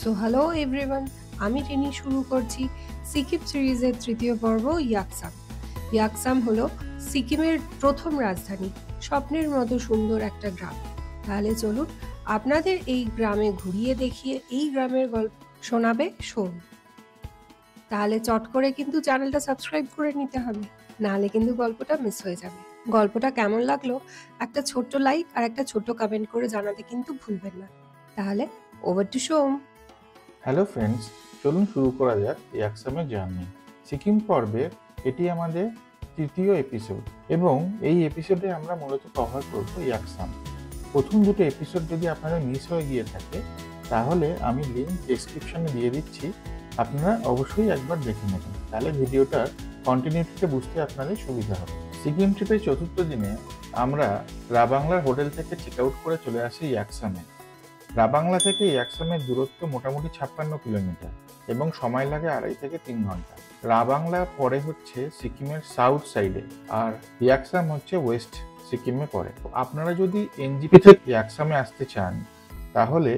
So hello everyone, আমি রিনি শুরু করছি সিকিম সিরিজের তৃতীয় পর্ব ইয়াকসাম। ইয়াকসাম হলো সিকিমের প্রথম রাজধানী, স্বপ্নের মতো সুন্দর একটা গ্রাম। তাহলে চলুন আপনাদের এই গ্রামে ঘুরিয়ে দেখিয়ে এই গ্রামের গল্প শোনাবে শোন। তাহলে চট করে কিন্তু চ্যানেলটা সাবস্ক্রাইব করে নিতে হবে, নাহলে কিন্তু গল্পটা মিস হয়ে যাবে। গল্পটা কেমন লাগলো একটা ছোট্ট লাইক আর একটা ছোট্ট কমেন্ট করে জানাতে কিন্তু ভুলবেন না। তাহলে ওভার টু সোম। হ্যালো ফ্রেন্ডস, চলুন শুরু করা যাক ইয়াকসামের জার্নি। সিকিম পর্বের এটি আমাদের তৃতীয় এপিসোড এবং এই এপিসোডে আমরা মূলত কভার করব ইয়াকসাম। প্রথম দুটো এপিসোড যদি আপনাদের মিস হয়ে গিয়ে থাকে তাহলে আমি লিঙ্ক ডেসক্রিপশনে দিয়ে দিচ্ছি, আপনারা অবশ্যই একবার দেখে নেবেন, তাহলে ভিডিওটার কন্টিনিউটিটা বুঝতে আপনাদের সুবিধা হবে। সিকিম ট্রিপের চতুর্থ দিনে আমরা রাবাংলার হোটেল থেকে চেক আউট করে চলে আসি ইয়াকসামে। রাবাংলা থেকে ইয়াকসামের দূরত্ব মোটামুটি 56 কিলোমিটার এবং সময় লাগে 2.5 থেকে 3 ঘন্টা। রাবাংলা পরে হচ্ছে সিকিমের সাউথ সাইডে আর ইয়াকসাম হচ্ছে ওয়েস্ট সিকিমে পড়ে। আপনারা যদি এনজিপি থেকে ইয়াকসামে আসতে চান তাহলে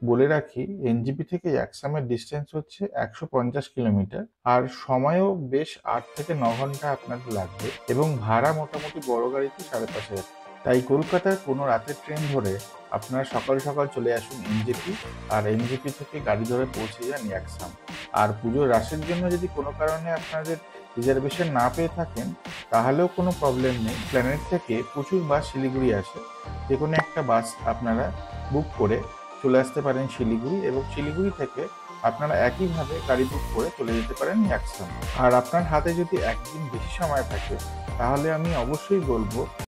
বলে রাখি, এনজিপি থেকে ইয়াকসামের ডিস্টেন্স হচ্ছে 150 কিলোমিটার আর সময়ও বেশ 8 থেকে 9 ঘন্টা আপনাদের লাগবে এবং ভাড়া মোটামুটি বড় গাড়িতে 5,500। তাই কলকাতার কোনো রাতের ট্রেন ধরে আপনারা সকাল সকাল চলে আসুন এনজেপি, আর এনজেপি থেকে গাড়ি ধরে পৌঁছে যান ইয়াকসাম। আর পুজোর রাশের জন্য যদি কোনো কারণে আপনাদের রিজার্ভেশন না পেয়ে থাকেন তাহলেও কোনো প্রবলেম নেই, প্ল্যানেট থেকে প্রচুর বাস শিলিগুড়ি আসে, যে কোনো একটা বাস আপনারা বুক করে চলে আসতে পারেন শিলিগুড়ি এবং শিলিগুড়ি থেকে আপনারা একইভাবে গাড়ি বুক করে চলে যেতে পারেন ইয়াকসাম। আর আপনার হাতে যদি একদিন বেশি সময় থাকে তাহলে আমি অবশ্যই বলবো